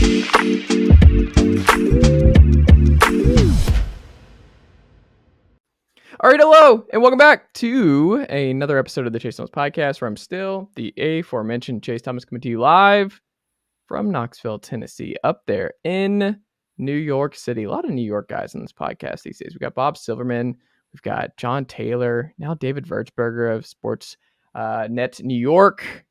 All right, hello, and welcome back to another episode of the Chase Thomas Podcast, where I'm still the aforementioned Chase Thomas, coming to you live from Knoxville, Tennessee, up there in New York City. A lot of New York guys in this podcast these days. We've got Bob Silverman, we've got John Taylor, now David Vertsberger of Sports Net New York,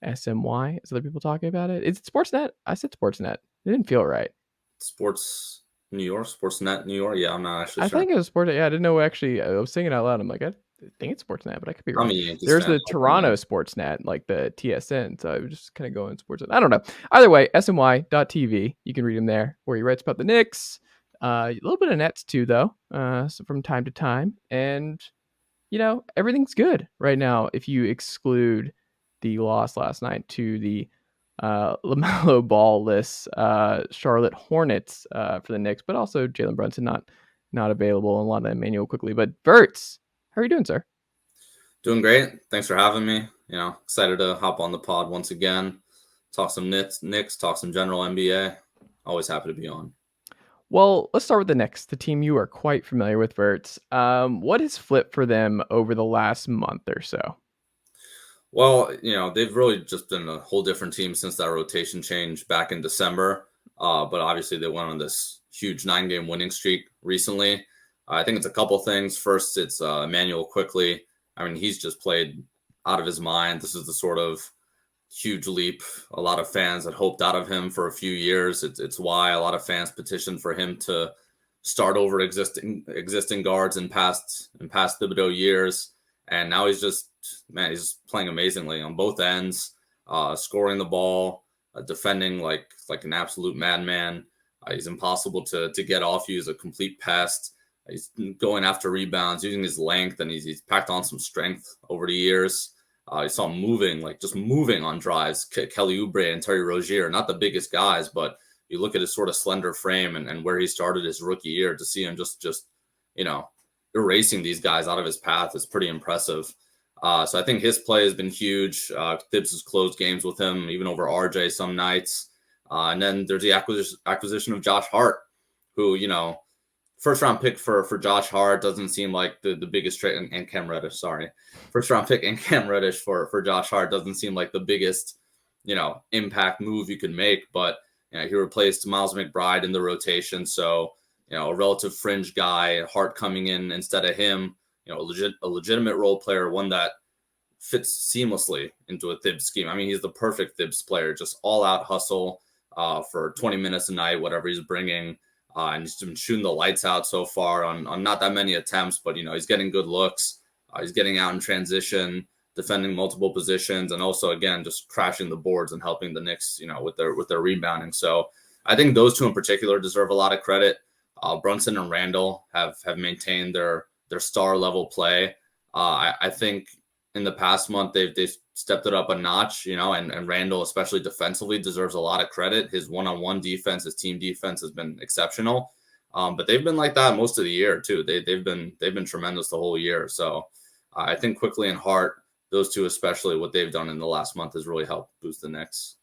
SMY, as other people talking about it. Is it Sportsnet? I said Sportsnet. It didn't feel right. Sports New York, Sportsnet New York. Yeah, I'm not actually sure. I think it was Sportsnet. Yeah, I didn't know actually. I was saying it out loud. I'm like, I think it's Sportsnet, but I could be wrong. There's the Toronto Sportsnet, like the TSN. So I was just kind of going Sportsnet. I don't know. Either way, SMY.TV. You can read him there, where he writes about the Knicks. A little bit of Nets too, though, so from time to time. And, you know, everything's good right now if you exclude the loss last night to the LaMelo Ball-less Charlotte Hornets for the Knicks, but also Jalen Brunson not available, and a lot of Emmanuel quickly. But Verts, how are you doing, sir? Doing great. Thanks for having me. You know, excited to hop on the pod once again, talk some Knicks, talk some general NBA. Always happy to be on. Well, let's start with the Knicks, the team you are quite familiar with, Verts. What has flipped for them over the last month or so? Well, you know, they've really just been a whole different team since that rotation change back in December. But obviously they went on this huge 9-game winning streak recently. I think it's a couple things. First, it's Emmanuel quickly. I mean, he's just played out of his mind. This is the sort of huge leap a lot of fans had hoped out of him for a few years. It's why a lot of fans petitioned for him to start over existing guards in past Thibodeau years. And now he's playing amazingly on both ends, scoring the ball, defending like an absolute madman. He's impossible to get off you. He's a complete pest. He's going after rebounds, using his length, and he's packed on some strength over the years. You saw him moving on drives. Kelly Oubre and Terry Rozier, not the biggest guys, but you look at his sort of slender frame and where he started his rookie year, to see him just you know, erasing these guys out of his path is pretty impressive. So I think his play has been huge. Thibs has closed games with him, even over RJ some nights. And then there's the acquisition of Josh Hart, who, you know, first round pick for Josh Hart doesn't seem like the biggest trade, and Cam Reddish, sorry. First round pick and Cam Reddish for Josh Hart doesn't seem like the biggest, you know, impact move you could make. But, you know, he replaced Miles McBride in the rotation. So, you know, a relative fringe guy, Hart coming in instead of him, you know, a legitimate role player, one that fits seamlessly into a Thibs scheme. I mean, he's the perfect Thibs player, just all out hustle for 20 minutes a night, whatever he's bringing. And he's been shooting the lights out so far on not that many attempts, but, you know, he's getting good looks. He's getting out in transition, defending multiple positions, and also, again, just crashing the boards and helping the Knicks, you know, with their rebounding. So I think those two in particular deserve a lot of credit. Brunson and Randle have maintained their star level play. I think in the past month they've stepped it up a notch, you know, and Randle, especially defensively, deserves a lot of credit. His one-on-one defense, his team defense has been exceptional. But they've been like that most of the year too. They've been tremendous the whole year. So I think Quickly and Hart, those two especially, what they've done in the last month has really helped boost the Knicks.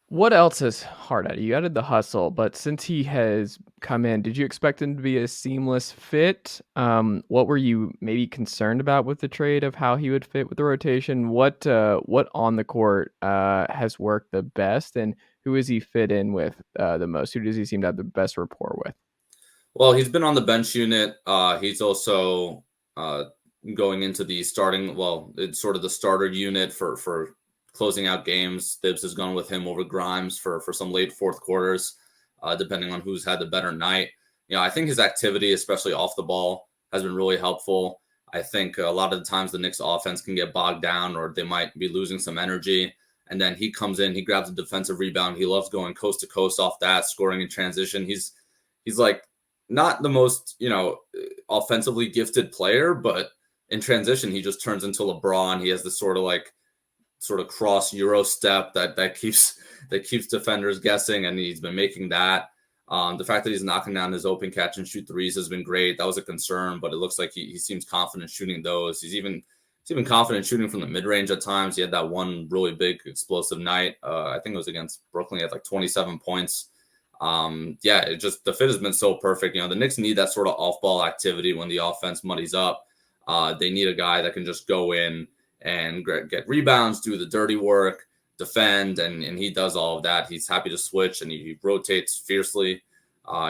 What else is Hart at? You added the hustle, but since he has come in, did you expect him to be a seamless fit? What were you maybe concerned about with the trade of how he would fit with the rotation? What on the court has worked the best, and who does he fit in with the most? Who does he seem to have the best rapport with? Well, he's been on the bench unit. He's also going into the starting. Well, it's sort of the starter unit for closing out games. Thibs has gone with him over Grimes for some late fourth quarters, depending on who's had the better night. You know, I think his activity, especially off the ball, has been really helpful. I think a lot of the times the Knicks offense can get bogged down, or they might be losing some energy. And then he comes in, he grabs a defensive rebound. He loves going coast to coast off that, scoring in transition. He's like not the most, you know, offensively gifted player, but in transition, he just turns into LeBron. He has this sort of cross Euro step that keeps defenders guessing, and he's been making that. The fact that he's knocking down his open catch and shoot threes has been great. That was a concern, but it looks like he seems confident shooting those. He's even he's even confident shooting from the mid-range at times. He had that one really big explosive night. I think it was against Brooklyn. He had like 27 points. It just, the fit has been so perfect. The Knicks need that sort of off-ball activity when the offense muddies up. They need a guy that can just go in and get rebounds, do the dirty work, defend, and he does all of that. He's happy to switch, and he rotates fiercely.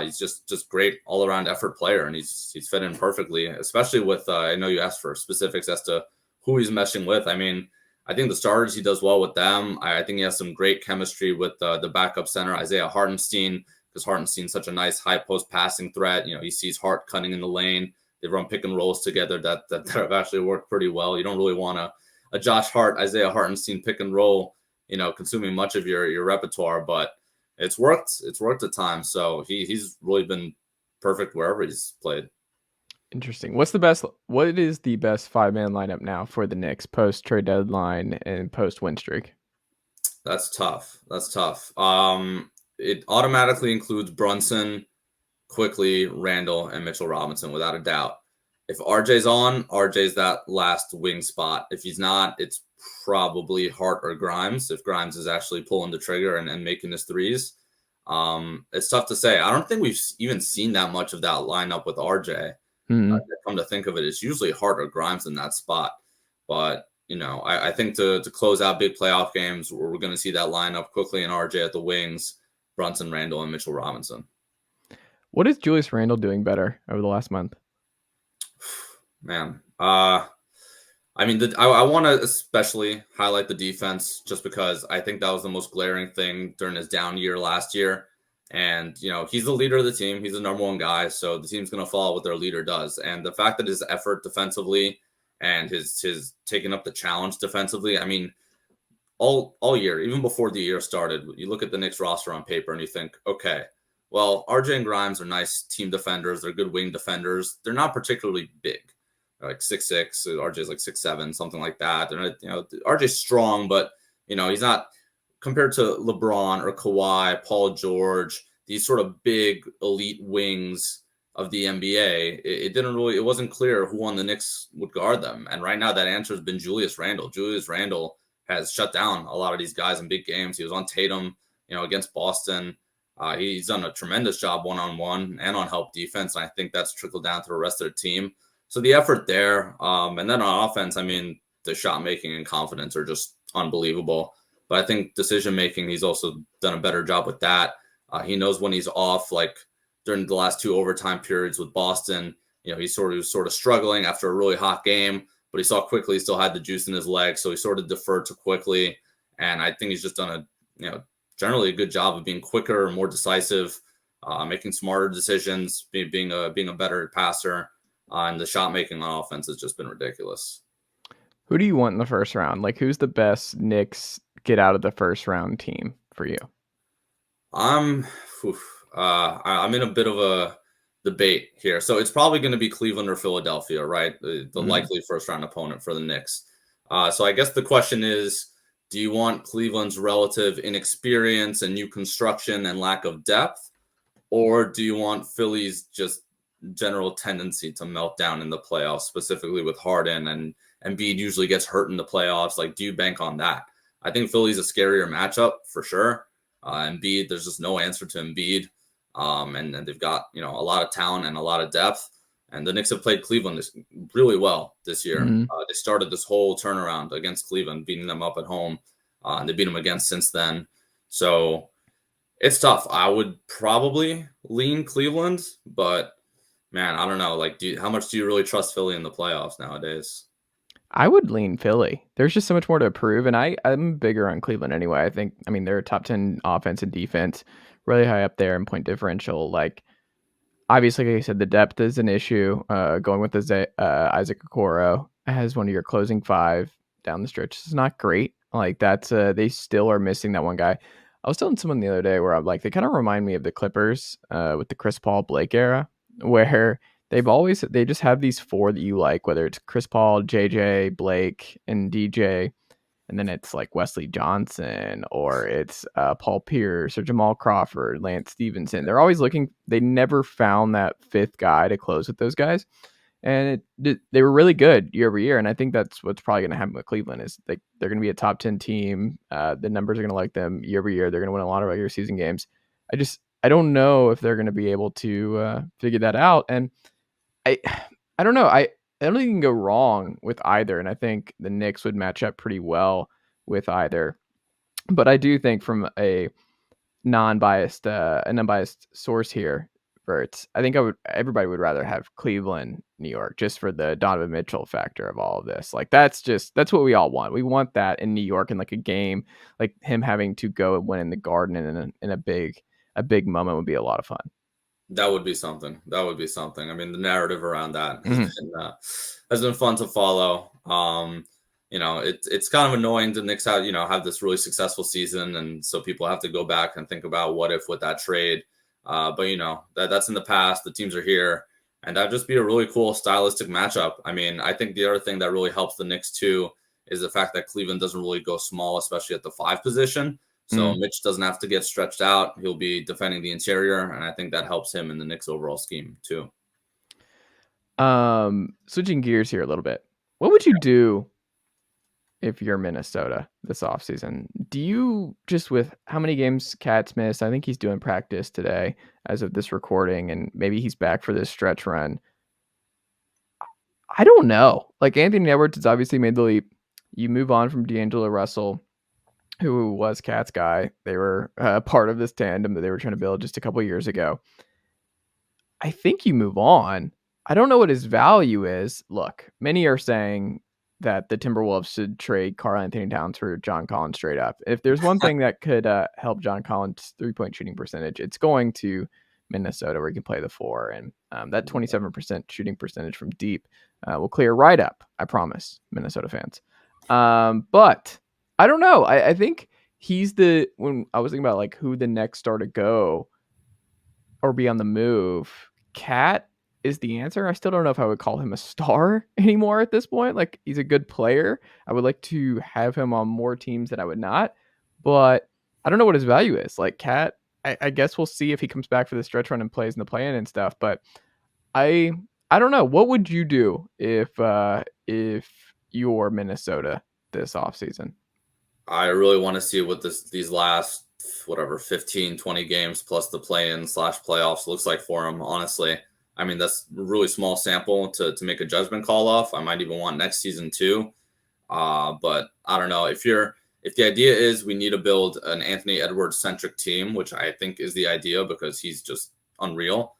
He's just great all-around effort player, and he's fit in perfectly, especially with, I know you asked for specifics as to who he's meshing with. I mean, I think the starters, he does well with them. I think he has some great chemistry with the backup center, Isaiah Hartenstein, because Hartenstein's such a nice high post passing threat. He sees Hart cutting in the lane. They run pick and rolls together that have actually worked pretty well. You don't really want a Josh Hart, Isaiah Hartenstein pick and roll, consuming much of your repertoire, but it's worked. It's worked at times. So he's really been perfect wherever he's played. Interesting. What is the best 5-man lineup now for the Knicks post trade deadline and post win streak? That's tough. It automatically includes Brunson, Quickly, Randle, and Mitchell Robinson, without a doubt. If RJ's on, RJ's that last wing spot. If he's not, it's probably Hart or Grimes, if Grimes is actually pulling the trigger and making his threes. It's tough to say. I don't think we've even seen that much of that lineup with RJ. Come to think of it, it's usually Hart or Grimes in that spot. But, I think to close out big playoff games, we're going to see that lineup Quickly and RJ at the wings, Brunson, Randle, and Mitchell Robinson. What is Julius Randle doing better over the last month? Man, I want to especially highlight the defense, just because I think that was the most glaring thing during his down year last year. And, he's the leader of the team. He's the number one guy. So the team's going to follow what their leader does. And the fact that his effort defensively and his taking up the challenge defensively, I mean, all year, even before the year started, you look at the Knicks roster on paper and you think, okay, well, RJ and Grimes are nice team defenders. They're good wing defenders. They're not particularly big. They're like 6'6", RJ's like 6'7", something like that. They're not, RJ's strong, but he's not, compared to LeBron or Kawhi, Paul George, these sort of big elite wings of the NBA. It wasn't clear who on the Knicks would guard them. And right now that answer has been Julius Randle. Julius Randle has shut down a lot of these guys in big games. He was on Tatum, against Boston. He's done a tremendous job one-on-one and on help defense. And I think that's trickled down to the rest of the team. So the effort there, and then on offense, I mean, the shot making and confidence are just unbelievable. But I think decision making, he's also done a better job with that. He knows when he's off, like during the last 2 overtime periods with Boston. He sort of struggling after a really hot game, but he saw Quickly still had the juice in his legs, so he sort of deferred to Quickly. And I think he's just done generally a good job of being quicker and more decisive, making smarter decisions, being a better passer. And the shot making on offense has just been ridiculous. Who do you want in the first round? Like, who's the best Knicks get out of the first round team for you? I'm in a bit of a debate here. So it's probably going to be Cleveland or Philadelphia, right? The likely first round opponent for the Knicks. So I guess the question is, do you want Cleveland's relative inexperience and new construction and lack of depth? Or do you want Philly's just general tendency to melt down in the playoffs, specifically with Harden, and Embiid usually gets hurt in the playoffs? Like, do you bank on that? I think Philly's a scarier matchup for sure. Embiid, there's just no answer to Embiid. And they've got, a lot of talent and a lot of depth. And the Knicks have played Cleveland really well this year. They started this whole turnaround against Cleveland, beating them up at home. And they beat them again since then. So it's tough. I would probably lean Cleveland, but man, I don't know. Like, how much do you really trust Philly in the playoffs nowadays? I would lean Philly. There's just so much more to prove, and I'm bigger on Cleveland anyway. I mean, they're a top 10 offense and defense, really high up there in point differential. Like, obviously, like I said, the depth is an issue. Going with Isaac Okoro as one of your closing 5 down the stretch is not great. Like, that's they still are missing that one guy. I was telling someone the other day where I'm like, they kind of remind me of the Clippers with the Chris Paul Blake era, where they just have these 4 that you like, whether it's Chris Paul, JJ, Blake, and DJ, and then it's like Wesley Johnson, or it's Paul Pierce or Jamal Crawford, Lance Stevenson. They're always looking. They never found that 5th guy to close with those guys. and they were really good year over year. And I think that's what's probably going to happen with Cleveland is they're going to be a top 10 team. The numbers are going to like them year over year. They're going to win a lot of regular season games. I don't know if they're going to be able to figure that out. And I don't know. I don't think you can go wrong with either. And I think the Knicks would match up pretty well with either. But I do think from a non-biased source here, Verts, I think everybody would rather have Cleveland, New York, just for the Donovan Mitchell factor of all of this. Like that's what we all want. We want that in New York in like a game, like him having to go and win in the Garden in a big moment would be a lot of fun. That would be something. I mean, the narrative around that has been fun to follow. It's kind of annoying the Knicks have this really successful season, and so people have to go back and think about what if with that trade. But that's in the past. The teams are here, and that'd just be a really cool stylistic matchup. I mean, I think the other thing that really helps the Knicks too is the fact that Cleveland doesn't really go small, especially at the 5 position. So Mitch doesn't have to get stretched out. He'll be defending the interior, and I think that helps him in the Knicks' overall scheme too. Switching gears here a little bit. What would you do if you're Minnesota this offseason? Do you, just with how many games Cat's missed, I think he's doing practice today as of this recording, and maybe he's back for this stretch run. I don't know. Like Anthony Edwards has obviously made the leap. You move on from D'Angelo Russell, who was Cat's guy. They were part of this tandem that they were trying to build just a couple years ago. I think you move on. I don't know what his value is. Look, many are saying that the Timberwolves should trade Karl-Anthony Towns for John Collins straight up. If there's one thing that could help John Collins' 3-point shooting percentage, it's going to Minnesota where he can play the 4. And that 27% shooting percentage from deep will clear right up. I promise, Minnesota fans. But I don't know. I think he's when I was thinking about like who the next star to go or be on the move, Cat is the answer. I still don't know if I would call him a star anymore at this point. Like he's a good player. I would like to have him on more teams than I would not, but I don't know what his value is. Like Cat, I guess we'll see if he comes back for the stretch run and plays in the play-in and stuff, but I don't know. What would you do if you're Minnesota this offseason? I really want to see what these last 15, 20 games plus the play-in / playoffs looks like for him, honestly. I mean, that's a really small sample to make a judgment call off. I might even want next season too. But I don't know. If the idea is we need to build an Anthony Edwards centric team, which I think is the idea because he's just unreal.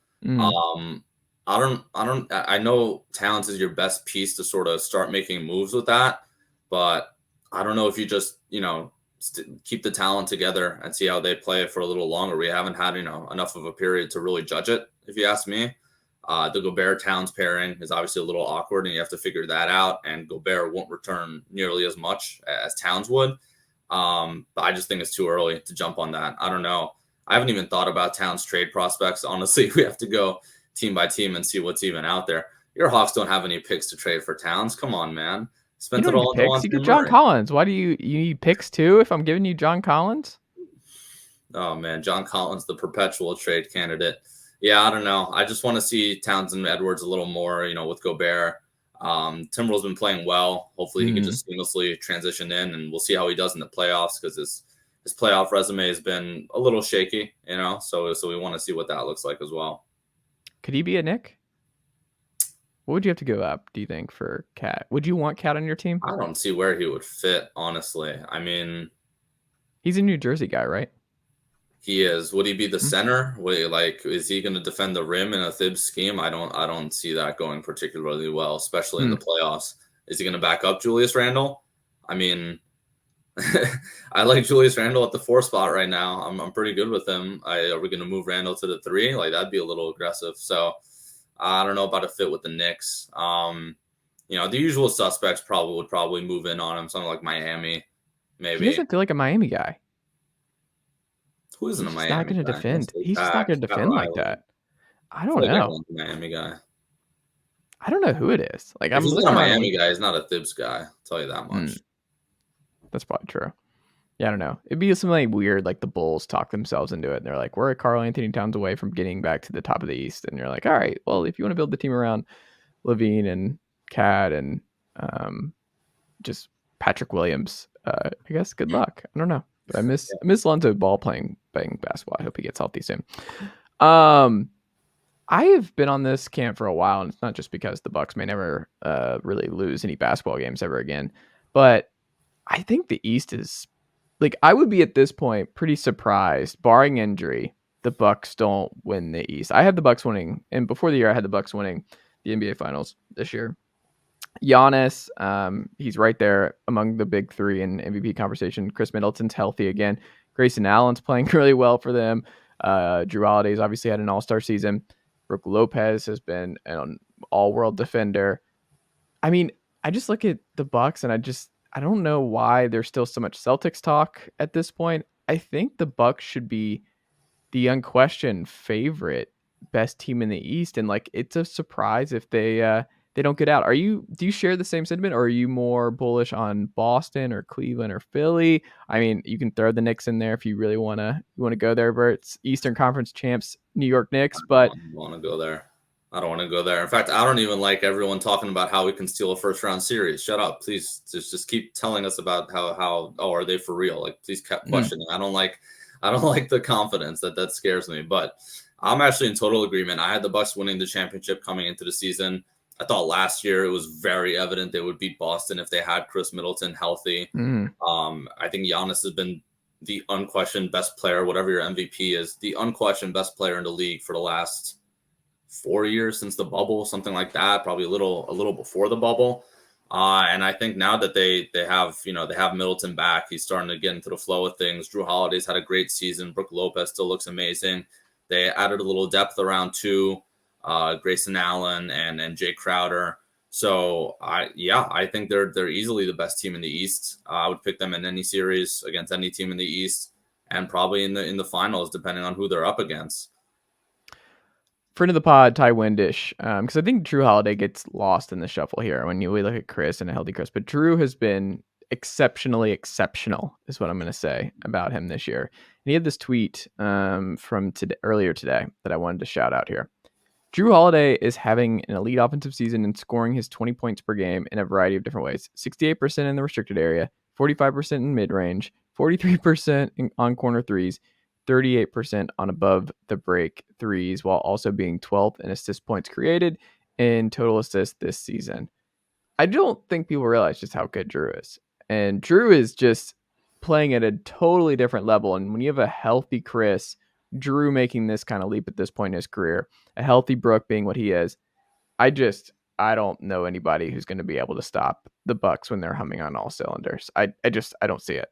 I know Towns is your best piece to sort of start making moves with that, but I don't know if you just, keep the talent together and see how they play for a little longer. We haven't had, enough of a period to really judge it, if you ask me. The Gobert-Towns pairing is obviously a little awkward, and you have to figure that out, and Gobert won't return nearly as much as Towns would. But I just think it's too early to jump on that. I don't know. I haven't even thought about Towns trade prospects. Honestly, we have to go team by team and see what's even out there. Your Hawks don't have any picks to trade for Towns. Come on, man. Spent it all on. You get John Collins. Why do you need picks too? If I'm giving you John Collins. Oh man, John Collins, the perpetual trade candidate. Yeah, I don't know. I just want to see Towns and Edwards a little more. With Gobert. Timberwolves been playing well. Hopefully, he can just seamlessly transition in, and we'll see how he does in the playoffs because his playoff resume has been a little shaky. So we want to see what that looks like as well. Could he be a Knick? What would you have to give up, do you think, for Cat? Would you want Cat on your team? I don't see where he would fit, honestly. I mean, he's a New Jersey guy, right? He is. Would he be the center? Is he going to defend the rim in a Thibs scheme? I don't see that going particularly well, especially in the playoffs. Is he going to back up Julius Randle? I mean, I like Julius Randle at the 4 spot right now. I'm pretty good with him. Are we going to move Randle to the 3? That'd be a little aggressive. So I don't know about a fit with the Knicks. The usual suspects would probably move in on him. Something like Miami, maybe. He doesn't feel like a Miami guy. Who isn't a Miami guy? He's not going to defend. He's just not going to defend like that. I don't know. Miami guy. I don't know who it is. If he's not a Miami guy, he's not a Thibs guy. I'll tell you that much. That's probably true. Yeah, I don't know. It'd be something weird, like the Bulls talk themselves into it. And they're like, we're a Karl-Anthony Towns away from getting back to the top of the East. And you're like, all right, well, if you want to build the team around Levine and Cat and just Patrick Williams. I guess good luck. I don't know, but I miss Lonzo Ball playing basketball. I hope he gets healthy soon. I have been on this camp for a while, and it's not just because the Bucks may never really lose any basketball games ever again, but I think the East is like, I would be at this point pretty surprised, barring injury, the Bucks don't win the East. I had the Bucks winning, and before the year, I had the Bucks winning the NBA Finals this year. Giannis, he's right there among the big three in MVP conversation. Chris Middleton's healthy again. Grayson Allen's playing really well for them. Drew Holiday's obviously had an all-star season. Brook Lopez has been an all-world defender. I mean, I just look at the Bucks and I don't know why there's still so much Celtics talk at this point. I think the Bucks should be the unquestioned favorite, best team in the East, and like it's a surprise if they don't get out. Do you share the same sentiment, or are you more bullish on Boston or Cleveland or Philly? I mean, you can throw the Knicks in there if you really wanna go there, but it's Eastern Conference champs, New York Knicks. But I don't want to go there. I don't want to go there. In fact, I don't even like everyone talking about how we can steal a first round series. Shut up, please. Just keep telling us about how are they for real? Like, please keep questioning. I don't like the confidence that scares me. But I'm actually in total agreement. I had the Bucks winning the championship coming into the season. I thought last year it was very evident they would beat Boston if they had Chris Middleton healthy. I think Giannis has been the unquestioned best player, whatever your MVP is, the unquestioned best player in the league for the last 4 years since the bubble, something like that, probably a little before the bubble. And I think now that they have Middleton back, he's starting to get into the flow of things. Drew Holiday's had a great season. Brook Lopez still looks amazing. They added a little depth around two, Grayson Allen and Jay Crowder. So I think they're easily the best team in the East. I would pick them in any series against any team in the East, and probably in the finals, depending on who they're up against. Friend of the pod, Ty Windish, because I think Drew Holiday gets lost in the shuffle here when you look at Chris and a healthy Chris. But Drew has been exceptionally exceptional, is what I'm going to say about him this year. And he had this tweet from earlier today that I wanted to shout out here. Drew Holiday is having an elite offensive season and scoring his 20 points per game in a variety of different ways. 68% in the restricted area, 45% in mid-range, 43% on corner threes, 38% on above the break threes, while also being 12th in assist points created and total assists this season. I don't think people realize just how good Drew is. And Drew is just playing at a totally different level. And when you have a healthy Chris, Drew making this kind of leap at this point in his career, a healthy Brook being what he is, I don't know anybody who's going to be able to stop the Bucks when they're humming on all cylinders. I don't see it.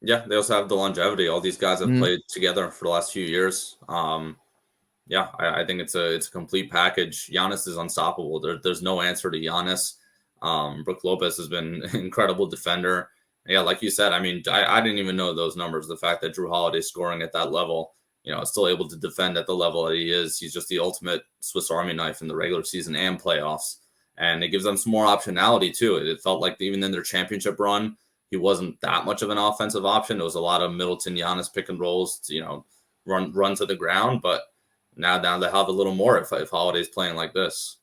Yeah, they also have the longevity. All these guys have played together for the last few years. I think it's a complete package. Giannis is unstoppable. There's no answer to Giannis. Brook Lopez has been an incredible defender. Yeah, like you said, I mean, I didn't even know those numbers. The fact that Drew Holiday scoring at that level, still able to defend at the level that he is. He's just the ultimate Swiss Army knife in the regular season and playoffs. And it gives them some more optionality too. It felt like even in their championship run, he wasn't that much of an offensive option. It was a lot of Middleton, Giannis pick and rolls to, run to the ground. But now they have a little more if Holiday's playing like this.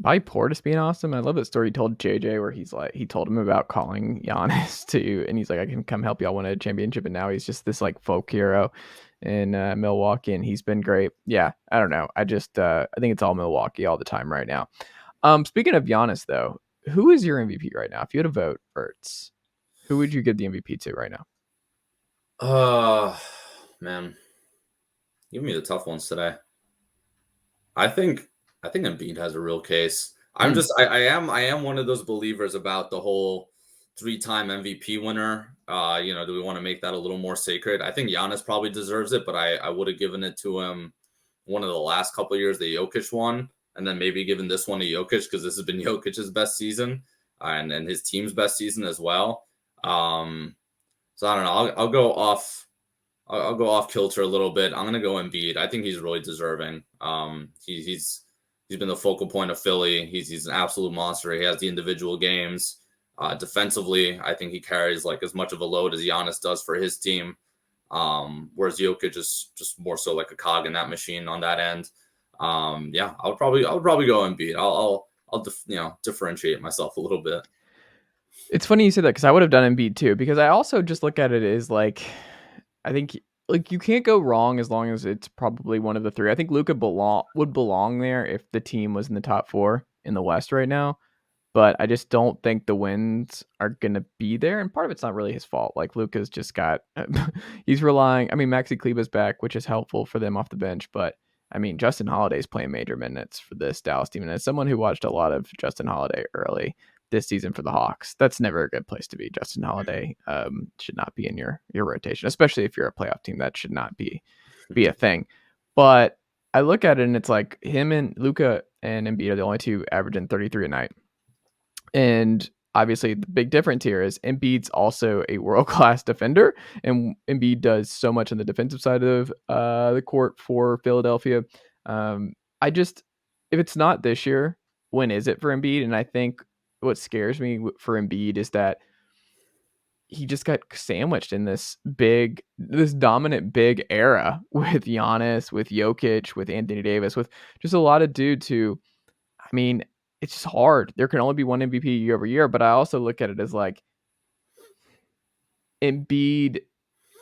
By Portis being awesome. I love that story he told JJ where he told him about calling Giannis and he's like, I can come help y'all win a championship. And now he's just this like folk hero in Milwaukee, and he's been great. Yeah, I don't know. I think it's all Milwaukee all the time right now. Speaking of Giannis though, who is your MVP right now? If you had a vote, Verts, who would you give the MVP to right now? Man, give me the tough ones today. I think Embiid has a real case. I am one of those believers about the whole 3-time MVP winner. Do we want to make that a little more sacred? I think Giannis probably deserves it, but I would have given it to him one of the last couple of years the Jokic won, and then maybe given this one to Jokic because this has been Jokic's best season and his team's best season as well. So I don't know. I'll go off. I'll go off kilter a little bit. I'm gonna go Embiid. I think he's really deserving. He's been the focal point of Philly. He's an absolute monster. He has the individual games. Defensively, I think he carries like as much of a load as Giannis does for his team. Whereas Jokic is just more so like a cog in that machine on that end. Yeah, I would probably go Embiid. I'll differentiate myself a little bit. It's funny you say that because I would have done Embiid too, because I also just look at it as like, I think like you can't go wrong as long as it's probably one of the three. I think Luka would belong there if the team was in the top 4 in the West right now. But I just don't think the wins are going to be there. And part of it's not really his fault. Like Luka's just got, he's relying, I mean, Maxi Kleber's back, which is helpful for them off the bench. But I mean, Justin Holiday's playing major minutes for this Dallas team. And as someone who watched a lot of Justin Holiday early this season for the Hawks, that's never a good place to be. Justin Holiday should not be in your rotation, especially if you're a playoff team. That should not be a thing. But I look at it and it's like him and Luka and Embiid are the only two averaging 33 a night. And obviously, the big difference here is Embiid's also a world-class defender, and Embiid does so much on the defensive side of the court for Philadelphia. I just, if it's not this year, when is it for Embiid? And I think what scares me for Embiid is that he just got sandwiched in this dominant big era with Giannis, with Jokic, with Anthony Davis, with just a lot of dudes who, I mean, it's just hard. There can only be one MVP year over year, but I also look at it as like Embiid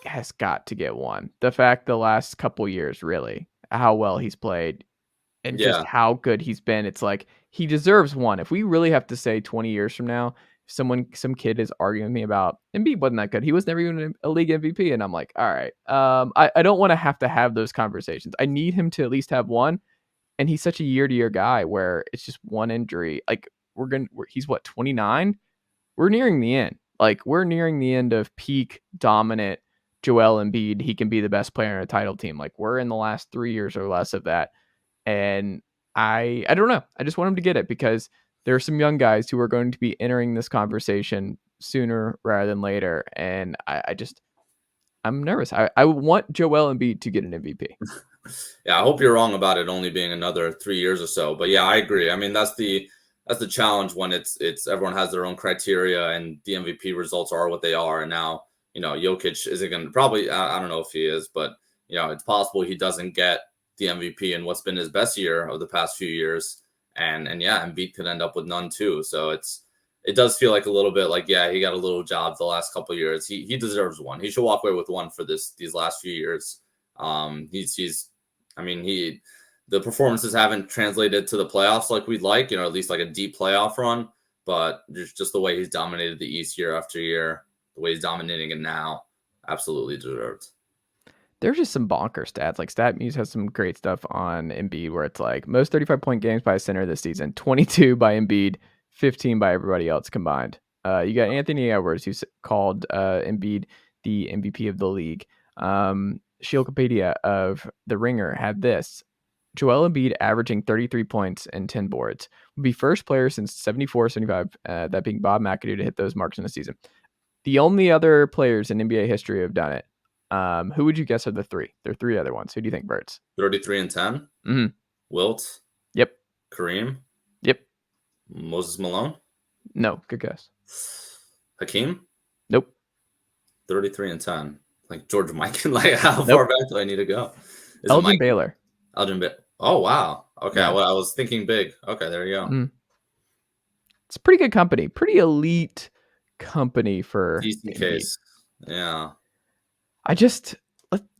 has got to get one. The fact the last couple years, really, how well he's played and just how good he's been, it's like he deserves one. If we really have to say 20 years from now, some kid is arguing with me about Embiid wasn't that good. He was never even a league MVP. And I'm like, all right, I don't want to have those conversations. I need him to at least have one. And he's such a year-to-year guy where it's just one injury. Like he's what, 29? We're nearing the end. Like we're nearing the end of peak dominant Joel Embiid. He can be the best player in a title team. Like we're in the last 3 years or less of that. And I don't know. I just want him to get it because there are some young guys who are going to be entering this conversation sooner rather than later. And I'm nervous. I want Joel Embiid to get an MVP. Yeah, I hope you're wrong about it only being another 3 years or so. But yeah, I agree. I mean, that's the challenge when it's everyone has their own criteria and the MVP results are what they are. And now, Jokic isn't going to probably, I don't know if he is, but it's possible he doesn't get the MVP in what's been his best year of the past few years. And yeah, Embiid could end up with none too. So it does feel like a little bit like, yeah, he got a little job the last couple of years. He deserves one. He should walk away with one for these last few years. The performances haven't translated to the playoffs like we'd like, at least like a deep playoff run. But just the way he's dominated the East year after year, the way he's dominating it now, absolutely deserved. There's just some bonker stats. Like StatMuse has some great stuff on Embiid where it's like most 35-point games by a center this season, 22 by Embiid, 15 by everybody else combined. You got Anthony Edwards, who's called Embiid the MVP of the league. Shieldcopedia of The Ringer had this. Joel Embiid averaging 33 points and 10 boards would be first player since 74-75, that being Bob McAdoo, to hit those marks in a season. The only other players in NBA history who have done it. Who would you guess are the three? There are three other ones. Who do you think, Verts? 33 and 10? Mm-hmm. Wilt? Yep. Kareem? Yep. Moses Malone? No, good guess. Hakeem? Nope. 33 and 10. Like George Mikan? Like how far back do I need to go? Elgin Baylor. Elgin Baylor. Oh, wow. Okay, yeah. Well, I was thinking big. Okay, there you go. Mm. It's pretty good company. Pretty elite company for decent case. Yeah. Let's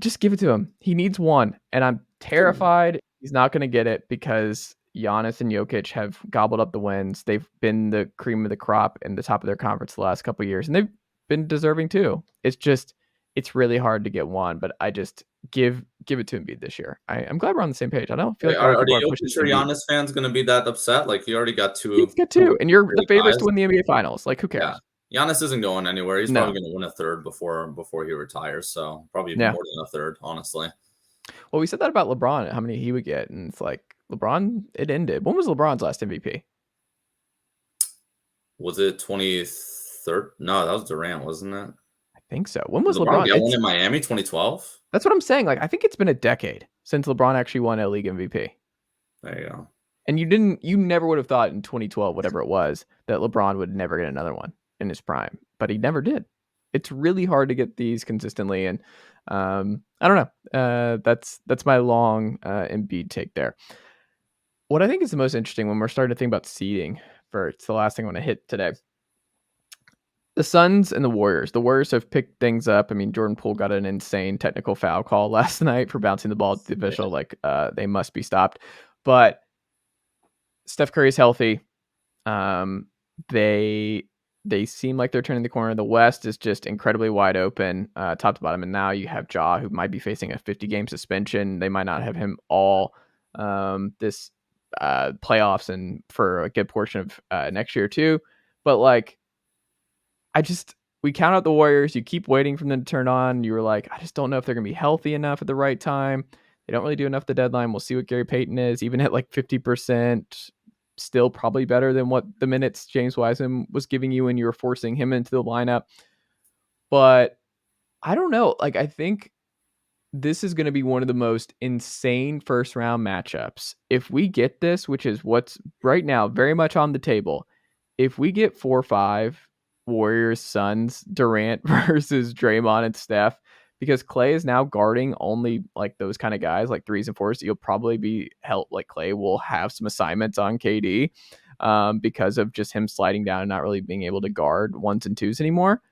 just give it to him. He needs one. And I'm terrified he's not going to get it because Giannis and Jokic have gobbled up the wins. They've been the cream of the crop and the top of their conference the last couple of years. And they've been deserving too. It's really hard to get one, but I just give it to Embiid this year. I'm glad we're on the same page. I don't feel like are the Jokic or Giannis fans going to be that upset? Like he already got two. He's got two, and you're the favorites to win the NBA Finals. Like who cares? Yeah. Giannis isn't going anywhere. He's probably going to win a third before he retires. So probably more than a third, honestly. Well, we said that about LeBron, how many he would get, and it's like LeBron. It ended. When was LeBron's last MVP? Was it 23rd? No, that was Durant, wasn't it? I think so. When was LeBron? Get one in Miami, 2012. That's what I'm saying. Like I think it's been a decade since LeBron actually won a league MVP. There you go. And you never would have thought in 2012, whatever it was, that LeBron would never get another one in his prime, but he never did. it's really hard to get these consistently. And I don't know. That's my long Embiid take there. What I think is the most interesting when we're starting to think about seeding, for it's the last thing I want to hit today. The Suns and the Warriors. The Warriors have picked things up. I mean, Jordan Poole got an insane technical foul call last night for bouncing the ball at the official. Like, they must be stopped. But Steph Curry's healthy. They seem like they're turning the corner. The West is just incredibly wide open, top to bottom. And now you have Ja, who might be facing a 50-game suspension. They might not have him all this playoffs and for a good portion of next year too. But like, we count out the Warriors. You keep waiting for them to turn on. You were like, I just don't know if they're going to be healthy enough at the right time. They don't really do enough at the deadline. We'll see what Gary Payton is. Even at like 50%, still probably better than what the minutes James Wiseman was giving you when you were forcing him into the lineup. But I don't know. Like, I think this is going to be one of the most insane first round matchups. If we get this, which is what's right now very much on the table, if we get 4-5 Warriors, Suns, Durant versus Draymond and Steph, because Clay is now guarding only like those kind of guys, like 3s and 4s. You'll probably be helped. Like Clay will have some assignments on KD because of just him sliding down and not really being able to guard 1s and 2s anymore.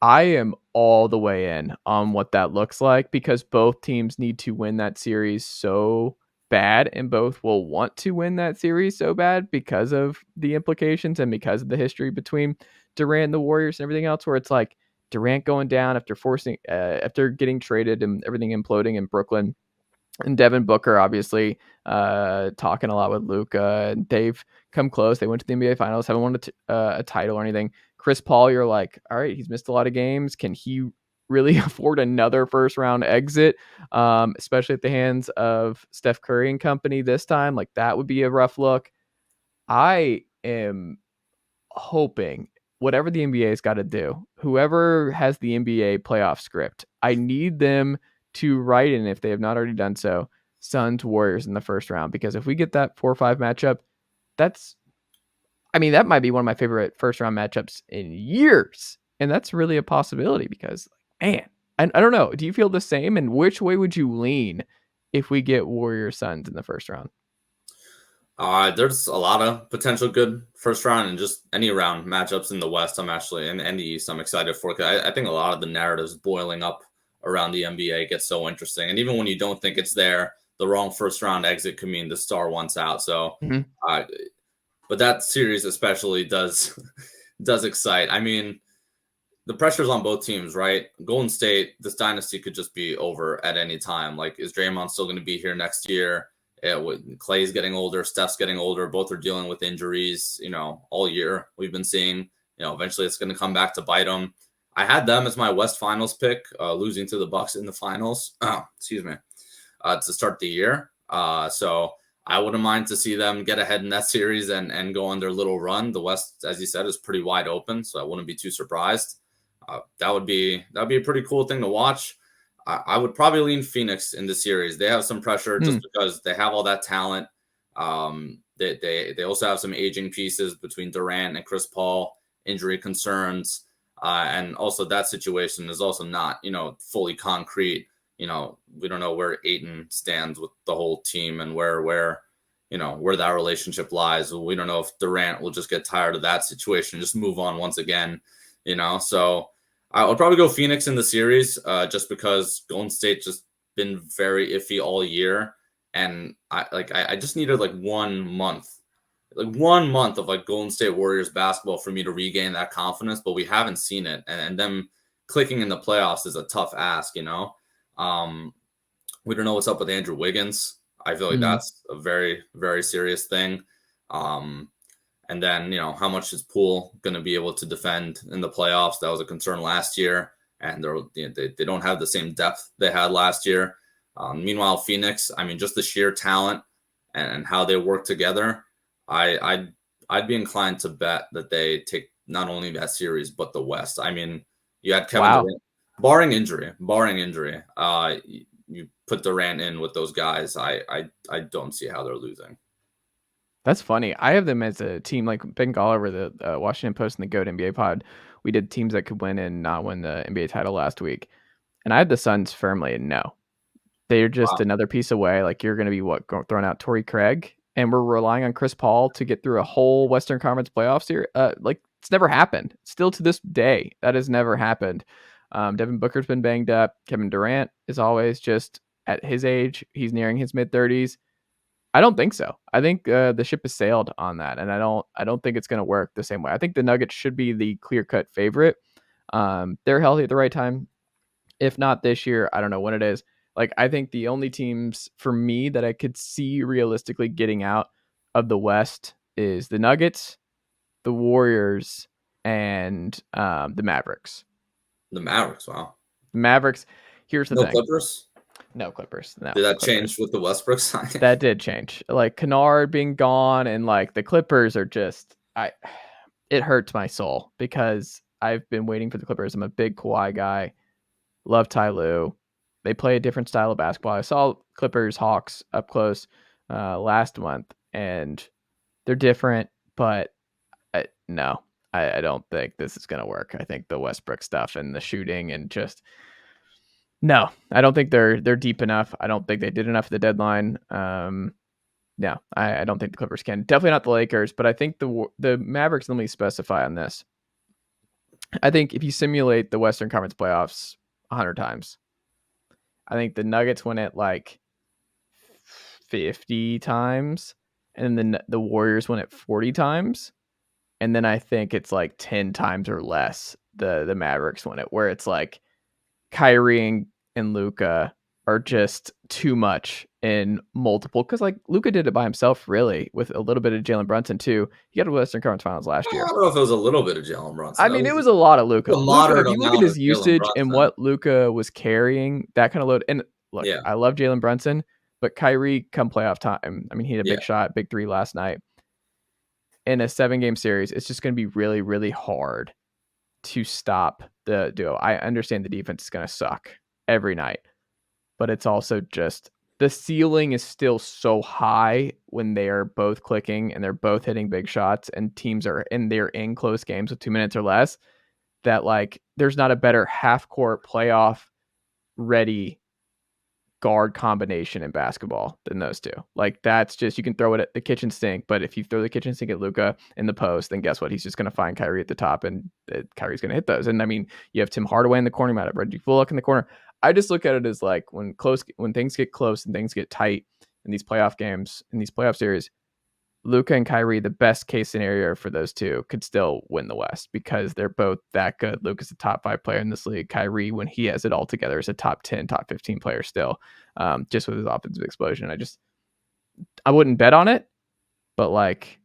I am all the way in on what that looks like because both teams need to win that series so bad, and both will want to win that series so bad because of the implications and because of the history between Durant and the Warriors and everything else, where it's like Durant going down after getting traded and everything imploding in Brooklyn, and Devin Booker obviously talking a lot with Luka, and they've come close. They went to the NBA Finals, haven't won a title or anything. Chris Paul, you're like, all right, he's missed a lot of games. Can he really afford another first round exit, especially at the hands of Steph Curry and company this time? Like, that would be a rough look. I am hoping whatever the NBA's got to do, whoever has the NBA playoff script, I need them to write in, if they have not already done so, Suns Warriors in the first round. Because if we get that 4-5 matchup, that might be one of my favorite first round matchups in years. And that's really a possibility because, man, I don't know. Do you feel the same? And which way would you lean if we get Warriors Suns in the first round? There's a lot of potential good first round and just any round matchups in the West. I'm actually in the East. I'm excited for it. I think a lot of the narratives boiling up around the NBA gets so interesting. And even when you don't think it's there, the wrong first round exit could mean the star wants out. So, but that series especially does excite. I mean, the pressure's on both teams, right? Golden State, this dynasty could just be over at any time. Like, is Draymond still going to be here next year? Clay's getting older, Steph's getting older. Both are dealing with injuries, all year. We've been seeing, eventually it's going to come back to bite them. I had them as my West Finals pick, losing to the Bucks in the finals. Excuse me, to start the year. So I wouldn't mind to see them get ahead in that series and go on their little run. The West, as you said, is pretty wide open, so I wouldn't be too surprised. That would be a pretty cool thing to watch. I would probably lean Phoenix in the series. They have some pressure just because they have all that talent. They also have some aging pieces between Durant and Chris Paul, injury concerns, and also that situation is also not fully concrete. We don't know where Ayton stands with the whole team and where that relationship lies. We don't know if Durant will just get tired of that situation, just move on once again. So I would probably go Phoenix in the series, just because Golden State just been very iffy all year, and I just needed 1 month, of Golden State Warriors basketball for me to regain that confidence, but we haven't seen it, and them clicking in the playoffs is a tough ask. We don't know what's up with Andrew Wiggins. I feel like that's a very, very serious thing. And then, how much is Poole going to be able to defend in the playoffs? That was a concern last year, and they don't have the same depth they had last year. Meanwhile, Phoenix, just the sheer talent and how they work together, I'd be inclined to bet that they take not only that series but the West. You had Kevin Durant, barring injury. You put Durant in with those guys. I don't see how they're losing. That's funny. I have them as a team, like Ben Gall over the Washington Post and the GOAT NBA pod. we did teams that could win and not win the NBA title last week, and I had the Suns firmly in no. They're just another piece away. Like, you're going to be throwing out Torrey Craig, and we're relying on Chris Paul to get through a whole Western Conference playoffs here. Like, it's never happened. Still to this day, that has never happened. Devin Booker's been banged up. Kevin Durant is always just at his age. He's nearing his mid-30s. I don't think so. I think the ship has sailed on that, and I don't think it's going to work the same way. I think the Nuggets should be the clear-cut favorite. They're healthy at the right time. If not this year, I don't know when it is. Like, I think the only teams for me that I could see realistically getting out of the West is the Nuggets, the Warriors, and the Mavericks. The Mavericks, wow. The Mavericks. Here's the thing. Clippers? No Clippers. No. Did that Clippers. change with the Westbrook signing? That did change. Like, Kennard being gone, and like the Clippers are just, it hurts my soul because I've been waiting for the Clippers. I'm a big Kawhi guy. Love Ty Lue. They play a different style of basketball. I saw Clippers Hawks up close last month, and they're different, but no, I don't think this is going to work. I think the Westbrook stuff and the shooting and just no, I don't think they're deep enough. I don't think they did enough at the deadline. No, I don't think the Clippers can. Definitely not the Lakers, but I think the Mavericks. Let me specify on this. I think if you simulate the Western Conference playoffs 100 times, I think the Nuggets win it like 50 times, and then the Warriors win it 40 times, and then I think it's like 10 times or less the Mavericks win it, where it's like Kyrie and Luka are just too much in multiple, because like Luka did it by himself really with a little bit of Jalen Brunson too. He got a Western Conference Finals last year. I don't know if it was a little bit of Jalen Brunson. I mean, it was a lot of Luka. If you look at his usage and what Luka was carrying, that kind of load. And look, I love Jalen Brunson, but Kyrie come playoff time, I mean, he had a big shot, big three last night. In a 7-game series, it's just going to be really, really hard to stop the duo. I understand the defense is going to suck every night, but it's also just the ceiling is still so high when they are both clicking and they're both hitting big shots and they're in close games with 2 minutes or less, that like there's not a better half court playoff ready guard combination in basketball than those two. Like, that's just, you can throw it at the kitchen sink, but if you throw the kitchen sink at Luka in the post, then guess what? He's just going to find Kyrie at the top, and Kyrie's going to hit those. And I mean, you have Tim Hardaway in the corner, you might have Reggie Bullock in the corner. I just look at it as like when things get close and things get tight in these playoff games, in these playoff series, Luka and Kyrie, the best case scenario for those two, could still win the West because they're both that good. Luka's a top 5 player in this league. Kyrie, when he has it all together, is a top 10, top 15 player still, just with his offensive explosion. I wouldn't bet on it, but like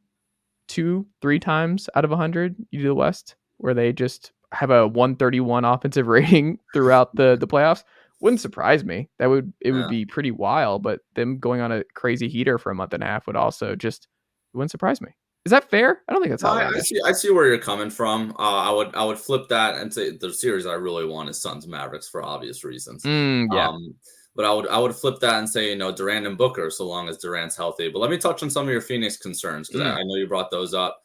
2-3 times out of 100, you do the West, where they just have a 131 offensive rating throughout the playoffs. Wouldn't surprise me. Would be pretty wild, but them going on a crazy heater for a month and a half would also just, it wouldn't surprise me. Is that fair? I don't think that's how I see where you're coming from. I would flip that and say the series I really want is Suns Mavericks for obvious reasons. But I would flip that and say, Durant and Booker, so long as Durant's healthy. But let me touch on some of your Phoenix concerns, because I know you brought those up.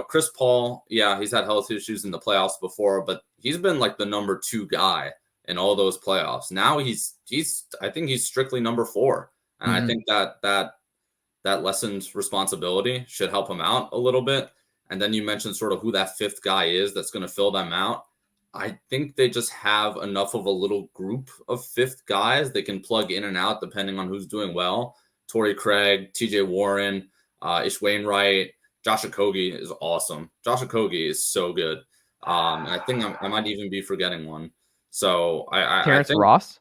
Chris Paul, he's had health issues in the playoffs before, but he's been like the number 2 guy in all those playoffs. Now I think he's strictly number 4. And I think that lessened responsibility should help him out a little bit. And then you mentioned sort of who that 5th guy is that's going to fill them out. I think they just have enough of a little group of 5th guys they can plug in and out depending on who's doing well. Torrey Craig, TJ Warren, Ish Wainwright, Josh Okogie is awesome. Josh Okogie is so good. And I think I might even be forgetting one. So Terrence Ross?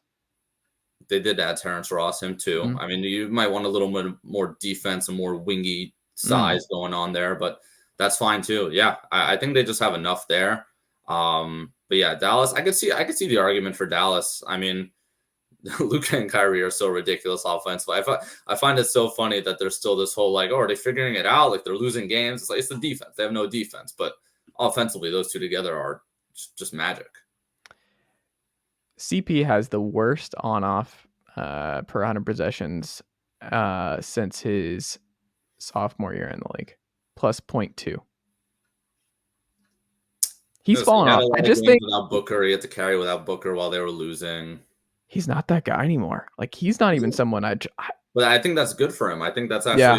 They did add Terrence Ross, him too. I mean, you might want a little bit more defense and more wingy size going on there, but that's fine too. Yeah, I think they just have enough there. But yeah, Dallas, I could see the argument for Dallas. I mean, Luka and Kyrie are so ridiculous offensively. I find it so funny that there's still this whole like, are they figuring it out? Like, they're losing games. It's like, it's the defense. They have no defense, but offensively, those two together are just magic. CP has the worst on-off per 100 possessions since his sophomore year in the league, plus 0.2. He's fallen He had off. a lot I of just games think without Booker. He had to carry without Booker while they were losing. he's not that guy anymore. Like, he's not even someone But I think that's good for him. I think that's Yeah.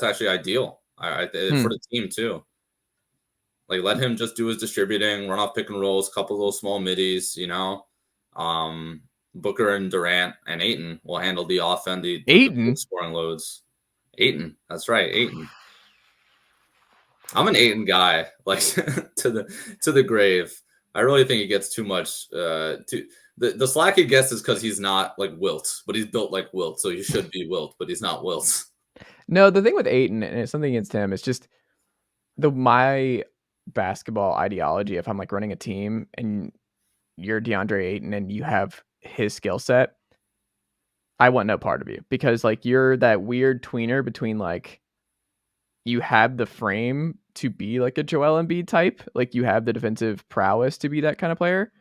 actually ideal. For the team too. Like, let him just do his distributing, run off pick and rolls, couple of those small middies, Booker and Durant and Ayton will handle the offense, the big scoring loads. Ayton, that's right, Ayton. I'm an Ayton guy, like to the grave. I really think he gets too much. The slack he gets is because he's not like Wilt, but he's built like Wilt, so he should be Wilt, but he's not Wilt. No, the thing with Ayton, and it's something against him, is just my basketball ideology. If I'm like running a team and you're DeAndre Ayton and you have his skill set, I want no part of you, because like you're that weird tweener between like you have the frame to be like a Joel Embiid type, like you have the defensive prowess to be that kind of player,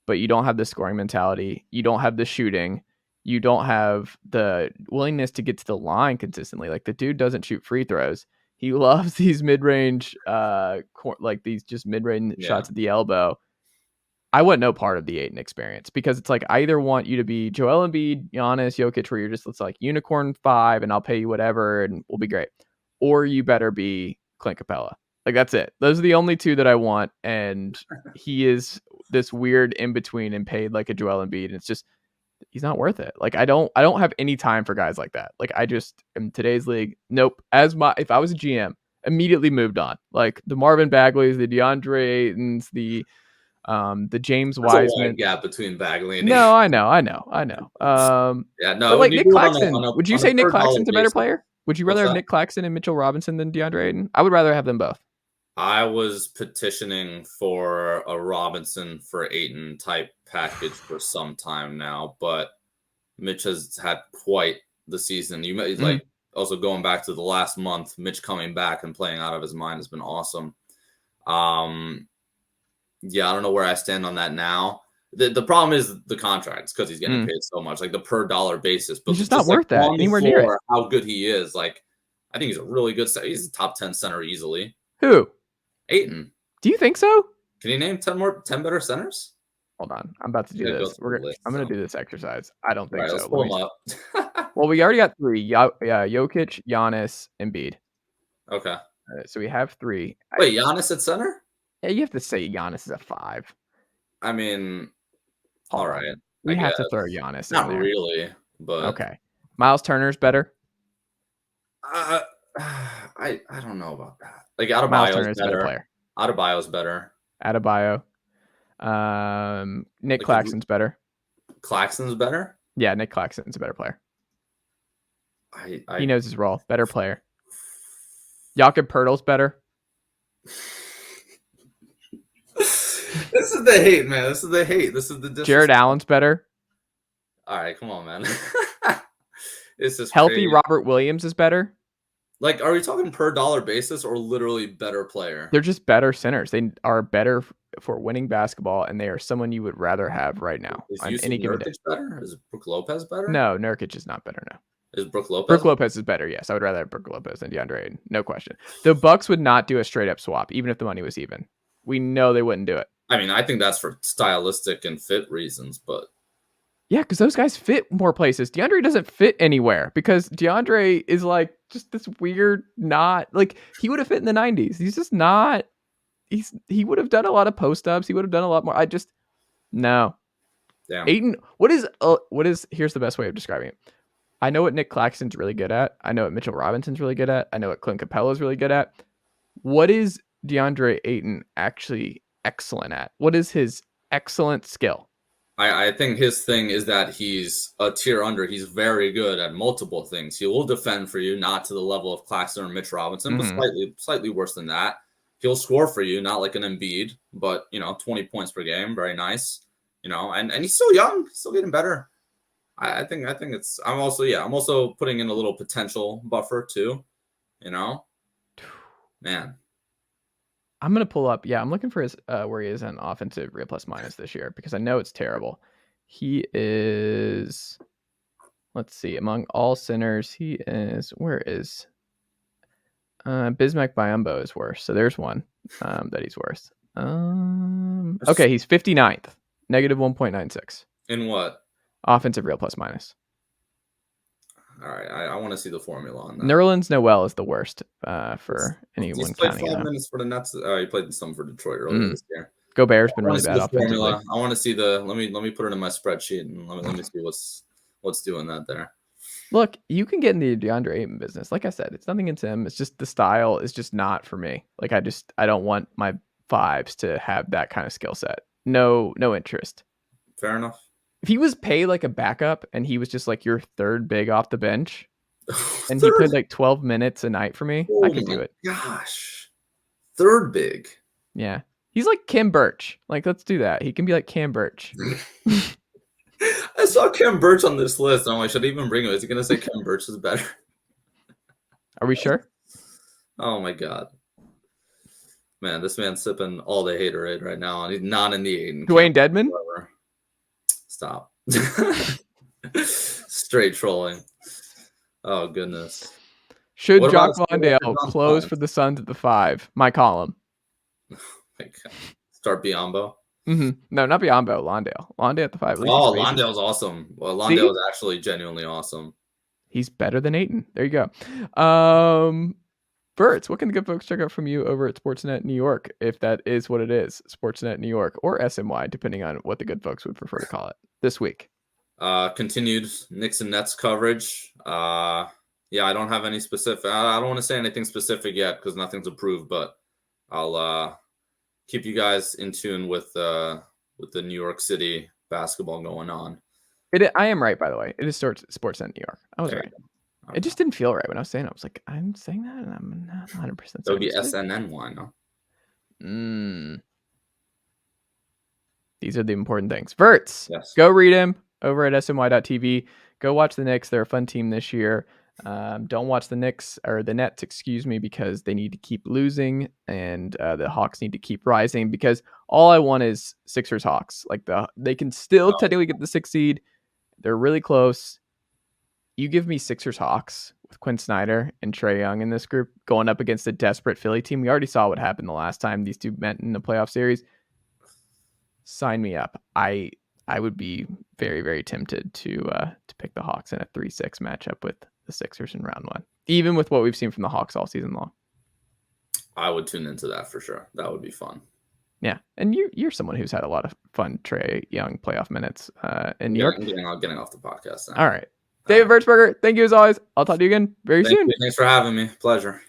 but you don't have the scoring mentality, you don't have the shooting, you don't have the willingness to get to the line consistently. Like, the dude doesn't shoot free throws. He loves these mid-range, like these just mid-range shots at the elbow. I want no part of the Ayton experience, because it's like, I either want you to be Joel Embiid, Giannis, Jokic, where you're just, it's like unicorn 5 and I'll pay you whatever and we'll be great, or you better be Clint Capella. Like, that's it. Those are the only two that I want, and he is this weird in between and paid like a Joel Embiid, and it's just, he's not worth it. Like, I don't have any time for guys like that. Like, I just, in today's league, nope. If I was a GM, immediately moved on. Like the Marvin Bagleys, the DeAndre Aytons, the James Wiseman. There's a wide gap between Bagley and No, I know. Yeah, no. But like Nick do Claxton, would you say Nick Claxton's a better player? Would you rather have that? Nick Claxton and Mitchell Robinson than DeAndre Ayton? I would rather have them both. I was petitioning for a Robinson for Ayton type package for some time now, but Mitch has had quite the season. Like also going back to the last month, Mitch coming back and playing out of his mind has been awesome. Yeah, I don't know where I stand on that now. The problem is the contracts, because he's getting paid so much, like the per dollar basis. But he's just not worth that anywhere near it. How good he is, like I think he's a really good center. He's a top 10 center easily. Who? Ayton. Do you think so? Can you name 10 better centers? Hold on, I'm about to do this. I'm going to do this exercise. I don't think so. Let's pull them up. Well, we already got 3. Jokic, Giannis, Embiid. Okay. So we have 3. Wait, Giannis at center? Yeah, you have to say Giannis is a 5. I mean, all right. We have to throw Giannis in there. Not really, but okay. Miles Turner's better. I don't know about that. Like, Adebayo's better player. Adebayo's better. Adebayo. Nick Claxton's better. Claxton's better? Yeah, Nick Claxton's a better player. He knows his role. Better player. Jakob Poeltl's better. This is the hate, man. This is the hate. This is the disrespect. Jared Allen's better. All right, come on, man. This is healthy. crazy. Robert Williams is better. Like, are we talking per dollar basis or literally better player? They're just better centers. They are better for winning basketball, and they are someone you would rather have right now. Is any given day. Better? Is Brook Lopez better? No, Nurkic is not better now. Is Brook Lopez? Brook Lopez is better. Yes, I would rather have Brook Lopez than DeAndre Ayton. No question. The Bucks would not do a straight up swap, even if the money was even. We know they wouldn't do it. I mean, I think that's for stylistic and fit reasons, but yeah, because those guys fit more places. DeAndre doesn't fit anywhere, because DeAndre is like just this weird, not like he would have fit in the 90s. He's just not. He would have done a lot of post ups. He would have done a lot more. No. Damn. Ayton, what is? Here's the best way of describing it. I know what Nick Claxton's really good at. I know what Mitchell Robinson's really good at. I know what Clint Capella's really good at. What is DeAndre Ayton actually excellent at? What is his excellent skill? I think his thing is that he's a tier under. He's very good at multiple things. He will defend for you, not to the level of Claxton or Mitch Robinson, but slightly worse than that. He'll score for you, not like an Embiid, but 20 points per game, very nice. And he's still young, he's still getting better. I think it's. I'm also putting in a little potential buffer too. Man. I'm going to pull up. Yeah, I'm looking for his where he is in offensive real plus minus this year, because I know it's terrible. He is, let's see, among all centers, he is, where is Bismack Biyombo is worse. So there's one that he's worse. Okay, he's 59th, negative 1.96. In what? Offensive real plus minus. All right, I want to see the formula on that. Nerlens Noel is the worst for anyone He's played counting 5 it out. minutes for the Nets. He played some for Detroit earlier this year. Gobert's been really bad offensively. I want to see let me put it in my spreadsheet and let me see what's doing that there. Look, you can get in the DeAndre Ayton business. Like I said, it's nothing against him. It's just the style is just not for me. Like I don't want my fives to have that kind of skill set. No interest. Fair enough. If he was paid like a backup and he was just like your third big off the bench and he played like 12 minutes a night for me, I could do it. Gosh. Third big. Yeah. He's like Kim Birch. Like, let's do that. He can be like Cam Birch. I saw Cam Birch on this list. I'm like, should I even bring him? Is he going to say Cam Birch is better? Are we sure? Oh, my God. Man, this man's sipping all the haterade right now. And he's not in the Aiden. Dwayne Dedman? Whatever. Stop. Straight trolling. Oh, goodness. Should Jock Landale close for the Suns at the 5? My column. Start Biyombo? Mm-hmm. No, not Biyombo. Landale at the 5. Oh, Landale's awesome. Well, Landale is actually genuinely awesome. He's better than Ayton. There you go. Berts, what can the good folks check out from you over at Sportsnet New York, if that is what it is? Sportsnet New York or SNY, depending on what the good folks would prefer to call it this week. Continued Knicks and Nets coverage. I don't have any specific. I don't want to say anything specific yet because nothing's approved, but I'll keep you guys in tune with the New York City basketball going on. I am right, by the way. It is Sportsnet New York. I was right. It just didn't feel right when I was saying it. I was like, I'm saying that, and I'm not 100% certain. It would be SNNY, no? These are the important things. Verts, yes. Go read him over at sny.tv. Go watch the Knicks. They're a fun team this year. Don't watch the Nets, because they need to keep losing, and the Hawks need to keep rising, because all I want is Sixers-Hawks. Like they can still technically get the 6th seed. They're really close. You give me Sixers-Hawks with Quinn Snyder and Trae Young in this group going up against a desperate Philly team. We already saw what happened the last time these two met in the playoff series. Sign me up. I would be very, very tempted to pick the Hawks in a 3-6 matchup with the Sixers in round 1, even with what we've seen from the Hawks all season long. I would tune into that for sure. That would be fun. Yeah, and you're someone who's had a lot of fun Trae Young playoff minutes in New York. I'm getting off the podcast now. All right. David Vertsberger, thank you as always. I'll talk to you again very soon. Thanks for having me. Pleasure.